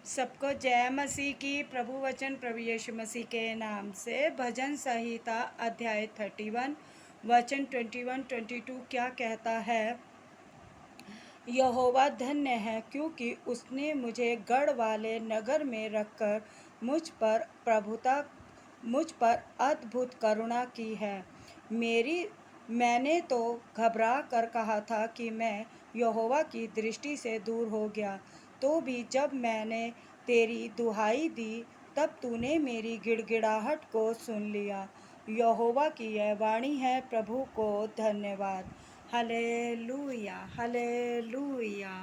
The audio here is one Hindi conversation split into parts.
सबको जय मसीह की। प्रभु वचन प्रभु यीशु मसीह के नाम से भजन संहिता अध्याय 31 वचन 21 22 क्या कहता है। यहोवा धन्य है क्योंकि उसने मुझे गढ़ वाले नगर में रखकर मुझ पर अद्भुत करुणा की है। मैंने तो घबरा कर कहा था कि मैं यहोवा की दृष्टि से दूर हो गया, तो भी जब मैंने तेरी दुहाई दी तब तूने मेरी गिड़गिड़ाहट को सुन लिया। यहोवा की यह वाणी है, प्रभु को धन्यवाद। Hallelujah hallelujah.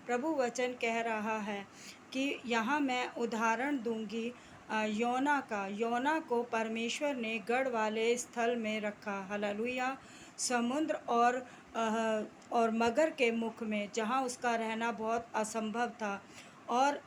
प्रभु वचन कह रहा है कि यहाँ मैं उदाहरण दूंगी योना को परमेश्वर ने गढ़ वाले स्थल में रखा। हालेलुया। समुद्र और मगर के मुख में, जहाँ उसका रहना बहुत असंभव था, और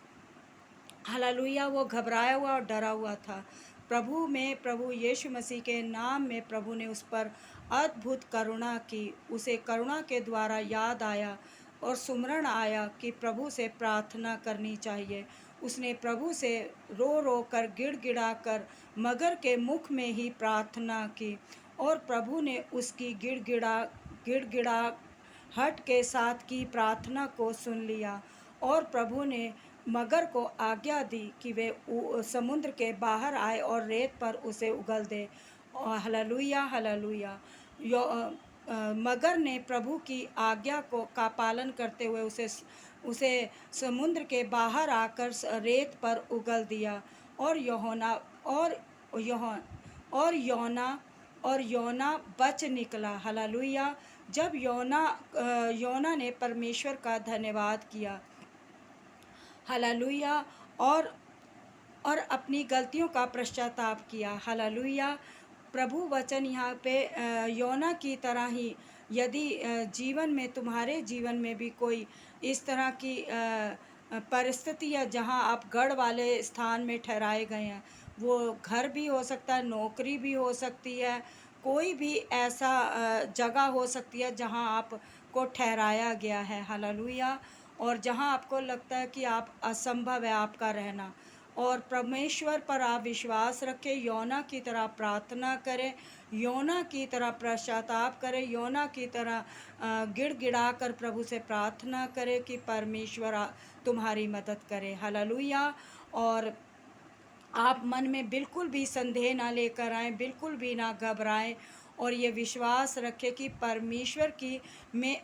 हालेलुया वो घबराया हुआ और डरा हुआ था। प्रभु यीशु मसीह के नाम में प्रभु ने उस पर अद्भुत करुणा की। उसे करुणा के द्वारा याद आया और सुमरण आया कि प्रभु से प्रार्थना करनी चाहिए। उसने प्रभु से रो रो कर गिड़गिड़ा कर मगर के मुख में ही प्रार्थना की, और प्रभु ने उसकी गिड़गिड़ाहट के साथ की प्रार्थना को सुन लिया। और प्रभु ने मगर को आज्ञा दी कि वे समुद्र के बाहर आए और रेत पर उसे उगल दे। Hallelujah hallelujah. मगर ने प्रभु की आज्ञा का पालन करते हुए उसे समुद्र के बाहर आकर रेत पर उगल दिया। और योना बच निकला। हालेलुया। जब योना ने परमेश्वर का धन्यवाद किया, हालेलुया, और अपनी गलतियों का पश्चाताप किया। हालेलुया। प्रभु वचन यहाँ पे योना की तरह ही, यदि जीवन में, तुम्हारे जीवन में भी कोई इस तरह की परिस्थिति है जहाँ आप गढ़ वाले स्थान में ठहराए गए हैं, वो घर भी हो सकता है, नौकरी भी हो सकती है, कोई भी ऐसा जगह हो सकती है जहाँ आपको ठहराया गया है। हालेलुया। और जहाँ आपको लगता है कि आप असंभव है आपका रहना, और परमेश्वर पर आप विश्वास रखें, योना की तरह प्रार्थना करें, योना की तरह पश्चाताप करें, योना की तरह गिड़गिड़ा कर प्रभु से प्रार्थना करें कि परमेश्वर तुम्हारी मदद करे। हालेलुया। और आप मन में बिल्कुल भी संदेह ना लेकर आएँ, बिल्कुल भी ना घबराएं, और ये विश्वास रखें कि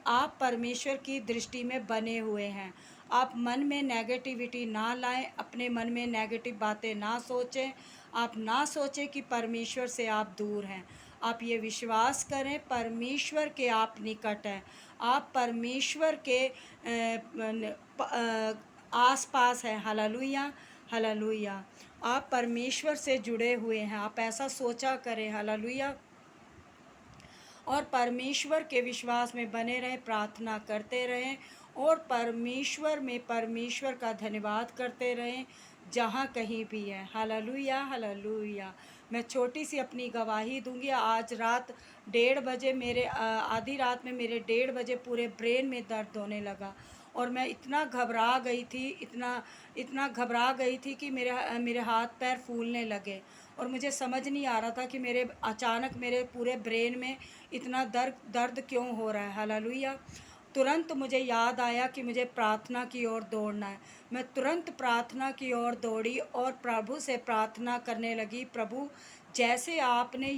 आप परमेश्वर की दृष्टि में बने हुए हैं। आप मन में नेगेटिविटी ना लाएं, अपने मन में नेगेटिव बातें ना सोचें। आप ना सोचें कि परमेश्वर से आप दूर हैं। आप ये विश्वास करें, परमेश्वर के आप निकट हैं, आप परमेश्वर के आस पास हैं। Hallelujah hallelujah. आप परमेश्वर से जुड़े हुए हैं, आप ऐसा सोचा करें। हालेलुया। और परमेश्वर के विश्वास में बने रहें, प्रार्थना करते रहें, और परमेश्वर का धन्यवाद करते रहें जहाँ कहीं भी है। Hallelujah hallelujah. मैं छोटी सी अपनी गवाही दूंगी। आज रात 1:30 बजे आधी रात में मेरे 1:30 बजे पूरे ब्रेन में दर्द होने लगा, और मैं इतना घबरा गई थी कि मेरे हाथ पैर फूलने लगे, और मुझे समझ नहीं आ रहा था कि अचानक मेरे पूरे ब्रेन में इतना दर्द क्यों हो रहा है। हालेलुया। तुरंत मुझे याद आया कि मुझे प्रार्थना की ओर दौड़ना है। मैं तुरंत प्रार्थना की ओर दौड़ी और प्रभु से प्रार्थना करने लगी, प्रभु जैसे आपने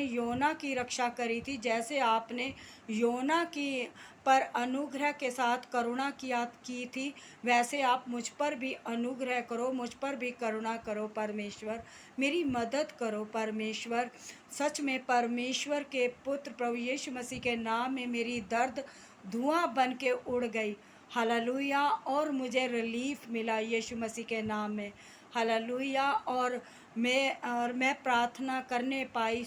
योना की रक्षा करी थी, जैसे आपने योना की पर अनुग्रह के साथ करुणा की थी, वैसे आप मुझ पर भी अनुग्रह करो, मुझ पर भी करुणा करो। परमेश्वर मेरी मदद करो। परमेश्वर सच में परमेश्वर के पुत्र प्रभु यीशु मसीह के नाम में मेरी दर्द धुआं बन के उड़ गई। हालेलुया। और मुझे रिलीफ मिला यीशु मसीह के नाम में। हालेलुया। और मैं प्रार्थना करने पाई,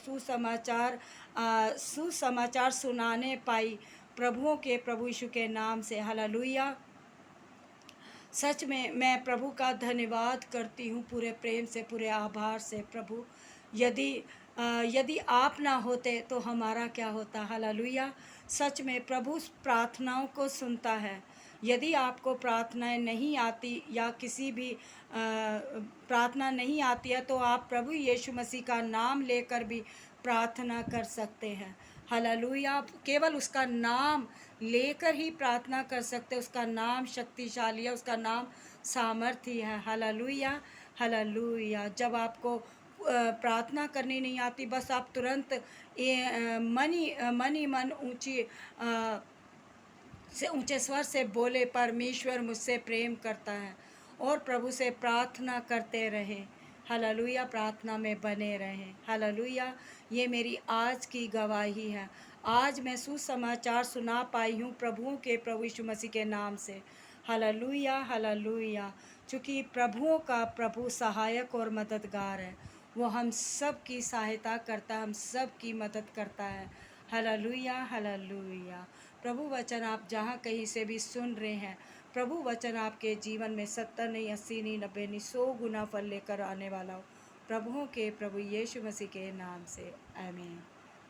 सुसमाचार सुनाने पाई प्रभु यीशु के नाम से। हालेलुया। सच में मैं प्रभु का धन्यवाद करती हूँ पूरे प्रेम से, पूरे आभार से। प्रभु यदि आप ना होते तो हमारा क्या होता। हालेलुया। सच में प्रभु प्रार्थनाओं को सुनता है। यदि आपको प्रार्थनाएं नहीं आती या किसी भी प्रार्थना नहीं आती है, तो आप प्रभु यीशु मसीह का नाम लेकर भी प्रार्थना कर सकते हैं। हालेलुया। आप केवल उसका नाम लेकर ही प्रार्थना कर सकते हैं। उसका नाम शक्तिशाली है, उसका नाम सामर्थी है। Hallelujah, hallelujah. जब आपको प्रार्थना करनी नहीं आती, बस आप तुरंत मन ही मन ऊंचे स्वर से बोले, परमेश्वर मुझसे प्रेम करता है, और प्रभु से प्रार्थना करते रहें। हालेलुया, प्रार्थना में बने रहें। हालेलुया। ये मेरी आज की गवाही है। आज मैं सुसमाचार सुना पाई हूँ प्रभुओं के प्रभु यीशु मसीह के नाम से। Hallelujah, hallelujah. चूँकि प्रभुओं का प्रभु सहायक और मददगार है। वो हम सब की सहायता करता है, हम सब की मदद करता है। Hallelujah, hallelujah. प्रभु वचन आप जहाँ कहीं से भी सुन रहे हैं, प्रभु वचन आपके जीवन में 70 नहीं, 80 नहीं, 90 नहीं, 100 गुना फल लेकर आने वाला हो, प्रभुओं के प्रभु यीशु मसीह के नाम से, आमीन।